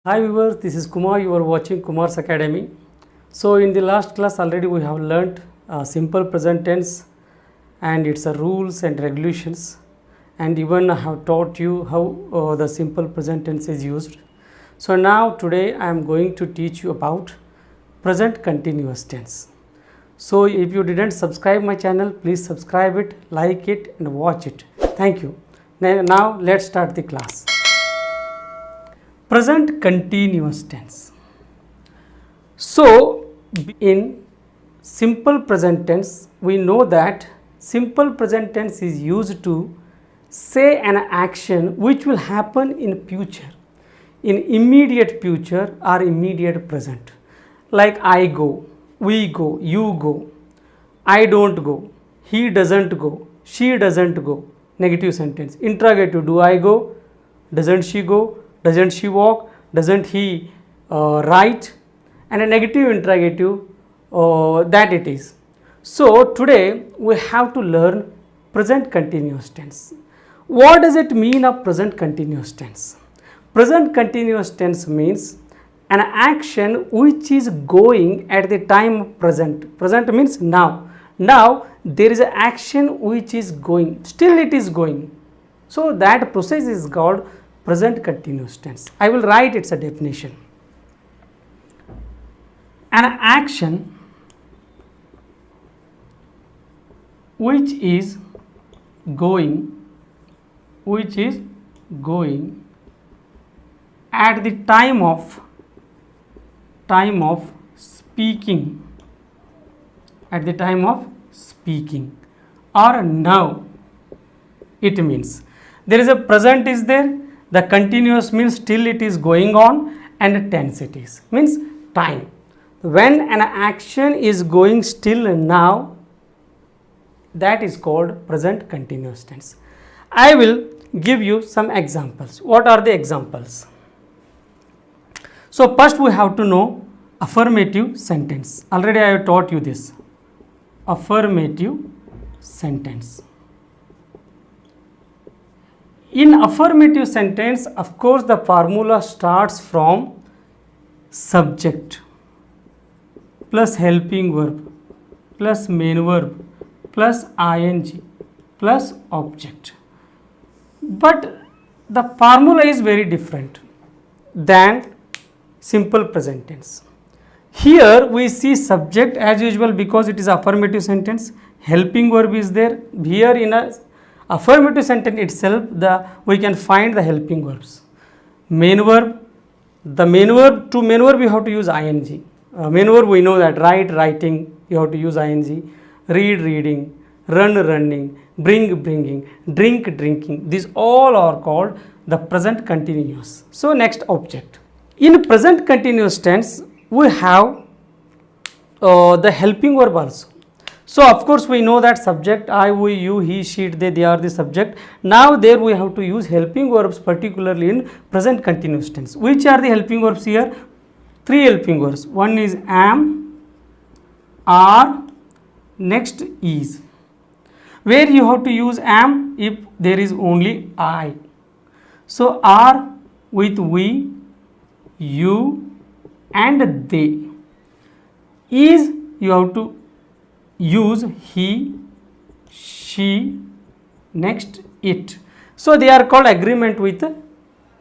Hi viewers, this is Kumar. You are watching Kumar's Academy. So in the last class already we have learnt simple present tense and its rules and regulations, and even I have taught you how the simple present tense is used. So now today I am going to teach you about present continuous tense. So if you didn't subscribe my channel, please subscribe it, like it and watch it. Thank you. Now let's start the class. Present continuous tense. So in simple present tense, we know that simple present tense is used to say an action which will happen in future, in immediate future or immediate present. Like I go, we go, you go, I don't go, he doesn't go, she doesn't go. Negative sentence. Interrogative, do I go, doesn't she go, doesn't she walk, doesn't he write, and a negative interrogative that it is. So today we have to learn present continuous tense. What does it mean of present continuous tense? Present continuous tense means an action which is going at the time of present. Present means now. Now there is an action which is going, still it is going. So that process is called present continuous tense. I will write its a definition. An action which is going at the time of speaking, or now. It means there is a present is there, the continuous means still it is going on, and tense it is means time. When an action is going still now, that is called present continuous tense. I will give you some examples. What are the examples? So first we have to know affirmative sentence. Already I have taught you this. Affirmative sentence. In affirmative sentence, of course, the formula starts from subject plus helping verb plus main verb plus ing plus object. But the formula is very different than simple present tense. Here we see subject as usual because it is affirmative sentence. Helping verb is there. Here in a affirmative sentence itself, we can find the helping verbs. Main verb, to main verb you have to use ing. Main verb we know that write, writing, you have to use ing. Read, reading, run, running, bring, bringing, drink, drinking. These all are called the present continuous. So next, object. In present continuous tense, we have the helping verb also. So of course we know that subject, I, we, you, he, she, they are the subject. Now there we have to use helping verbs, particularly in present continuous tense. Which are the helping verbs here? Three helping verbs. One is am, are, next is. Where you have to use am if there is only I. So are with we, you and they. Is you have to use he, she, next it. So they are called agreement with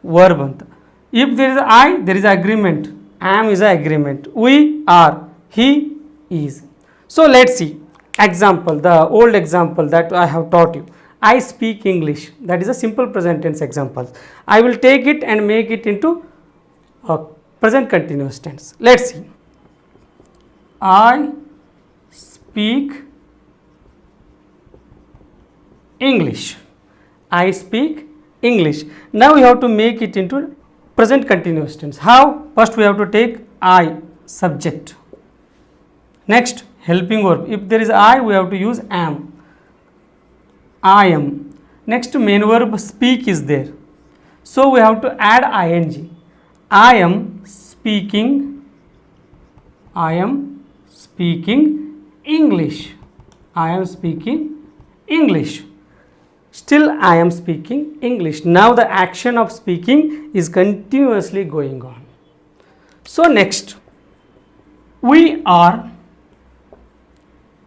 verb. If there is I, there is agreement. Am is an agreement. We are, he is. So let's see example, the old example that I have taught you. I speak English. That is a simple present tense example. I will take it and make it into a present continuous tense. Let's see. I speak English. I speak English. Now we have to make it into present continuous tense. How? First we have to take I, subject. Next, helping verb. If there is I, we have to use am. I am. Next, main verb speak is there. So we have to add ing. I am speaking English. I am speaking English. Still I am speaking English. Now the action of speaking is continuously going on. So next, we are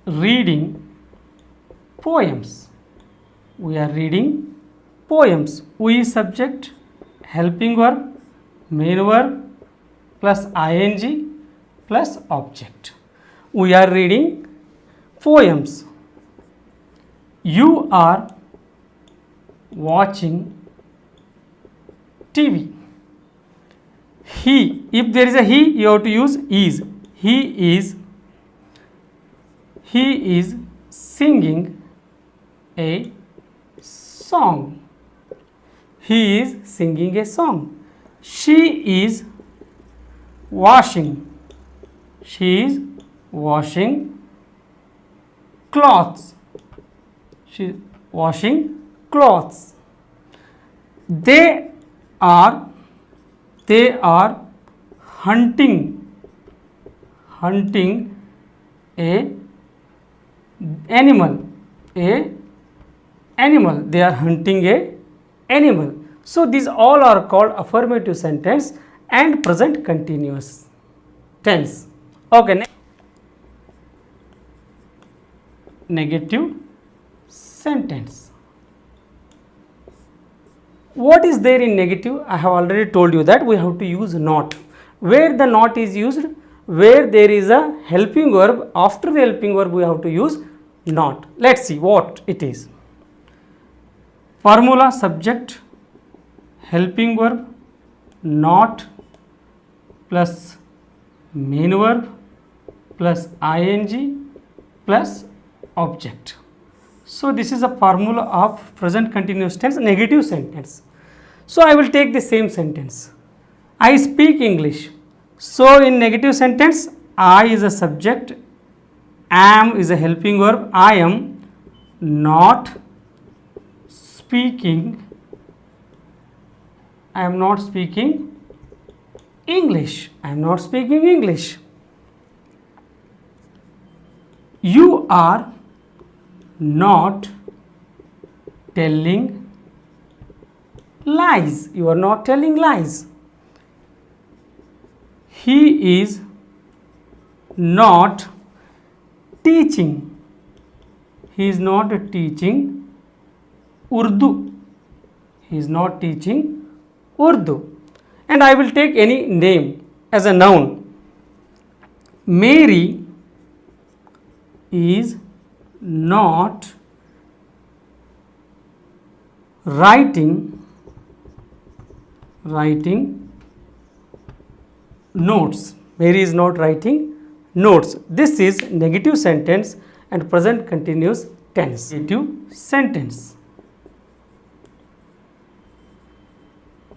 reading poems. We are reading poems. We subject, helping verb, main verb plus ing plus object. We are reading poems. You are watching TV. He, if there is a he, you have to use is. He is singing a song. He is singing a song. She is washing. She is washing clothes. She is washing clothes. They are hunting a animal. They are hunting a animal. So these all are called affirmative sentence and present continuous tense. Okay, negative sentence. What is there in negative? I have already told you that we have to use not. Where the not is used, where there is a helping verb, after the helping verb we have to use not. Let's see what it is. Formula: subject, helping verb, not plus main verb plus ing plus object. So this is a formula of present continuous tense negative sentence. So I will take the same sentence. I speak English. So in negative sentence, I is a subject, am is a helping verb. I am not speaking. I am not speaking English. I am not speaking English. You are not telling lies. You are not telling lies. He is not teaching. He is not teaching Urdu. He is not teaching Urdu. And I will take any name as a noun. Mary is not writing notes. Mary is not writing notes. This is negative sentence and present continuous tense. Negative sentence.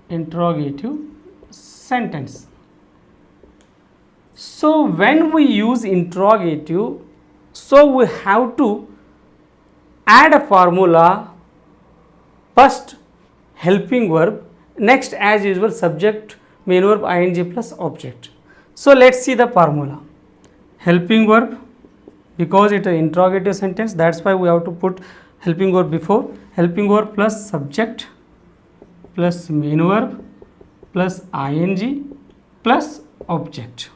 Interrogative sentence. So when we use interrogative, so we have to add a formula. First helping verb, next as usual subject, main verb, ing plus object. So let's see the formula. Helping verb, because it is interrogative sentence, that's why we have to put helping verb before. Helping verb plus subject plus main verb plus ing plus object.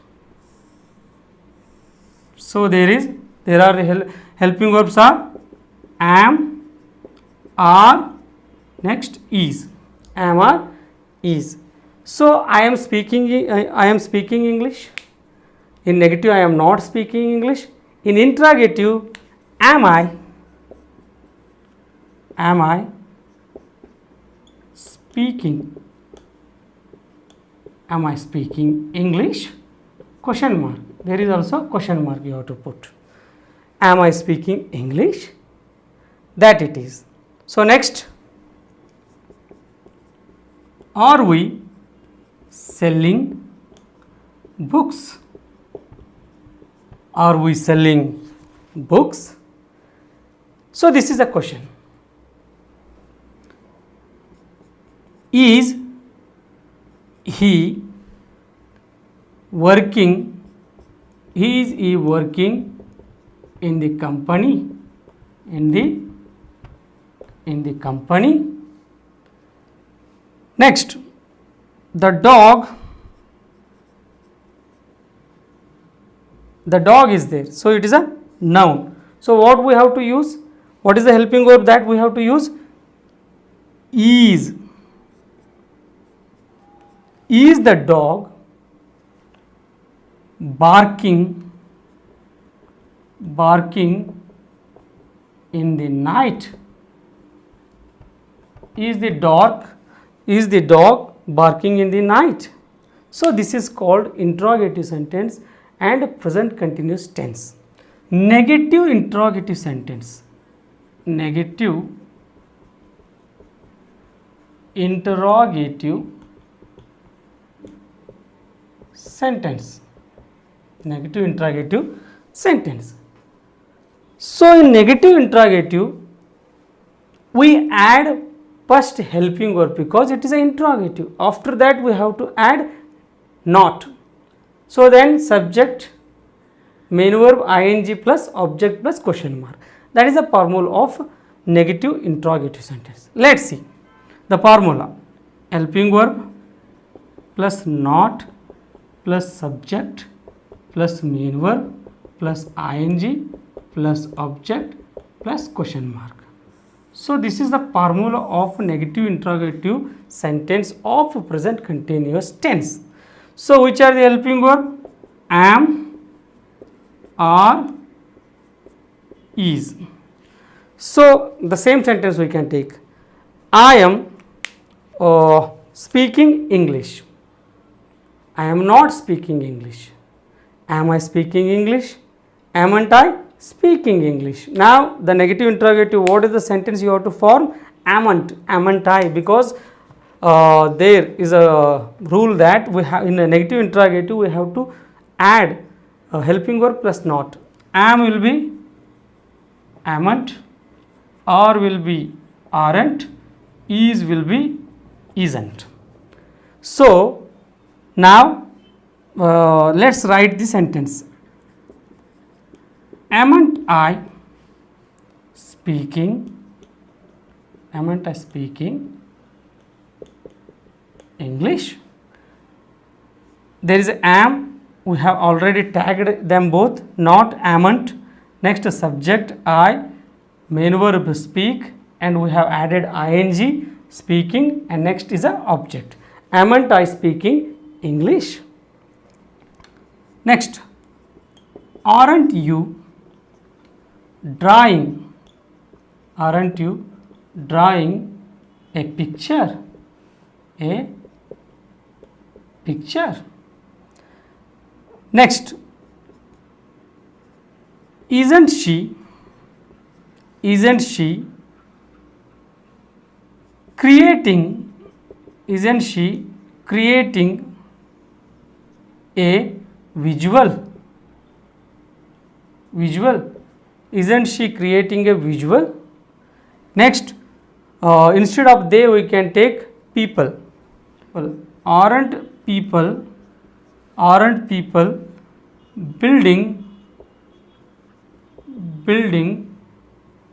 So there are the helping verbs are am, are, next is. Am, are, is. So I am speaking English. In negative, I am not speaking English. In interrogative, am I speaking English? Question mark. There is also question mark you have to put. Am I speaking English? That it is. So next, are we selling books? Are we selling books? So this is a question. Is he working? Is he working in the company? In the company. Next, the dog The dog is there. So it is a noun. So what we have to use? What is the helping verb that we have to use? Is. Is the dog barking in the night? Is the dog barking in the night? So this is called interrogative sentence and present continuous tense. Negative interrogative sentence. Negative interrogative sentence. Negative interrogative sentence. So in negative interrogative, we add first helping verb because it is an interrogative. After that we have to add not. So then subject, main verb, ing plus object plus question mark. That is the formula of negative interrogative sentence. Let's see the formula. Helping verb plus not plus subject plus main verb plus ing plus object plus question mark. So this is the formula of negative interrogative sentence of present continuous tense. So which are the helping verb? Am, are, is. So the same sentence we can take. I am speaking English. I am not speaking English. Am I speaking English? Amn't I speaking English? Now the negative interrogative, what is the sentence you have to form? Amn't I, because there is a rule that we have in a negative interrogative we have to add a helping verb plus not. Am will be amn't, are will be aren't, is will be isn't. So now let's write the sentence. Amn't I speaking English? There is am, we have already tagged them both, not amn't. Next subject I, main verb speak, and we have added ing speaking, and next is a object. Amn't I speaking English? Next, aren't you drawing a picture? Next, isn't she creating a visual? Isn't she creating a visual? Next, instead of they we can take people. Well, aren't people building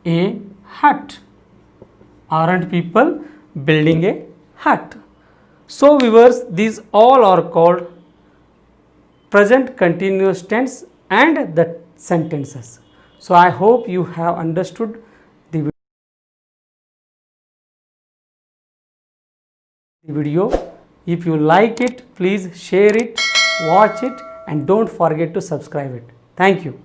a hut? Aren't people building a hut? So viewers, these all are called present continuous tense and the sentences. So I hope you have understood the video. If you like it, please share it, watch it, and don't forget to subscribe it. Thank you.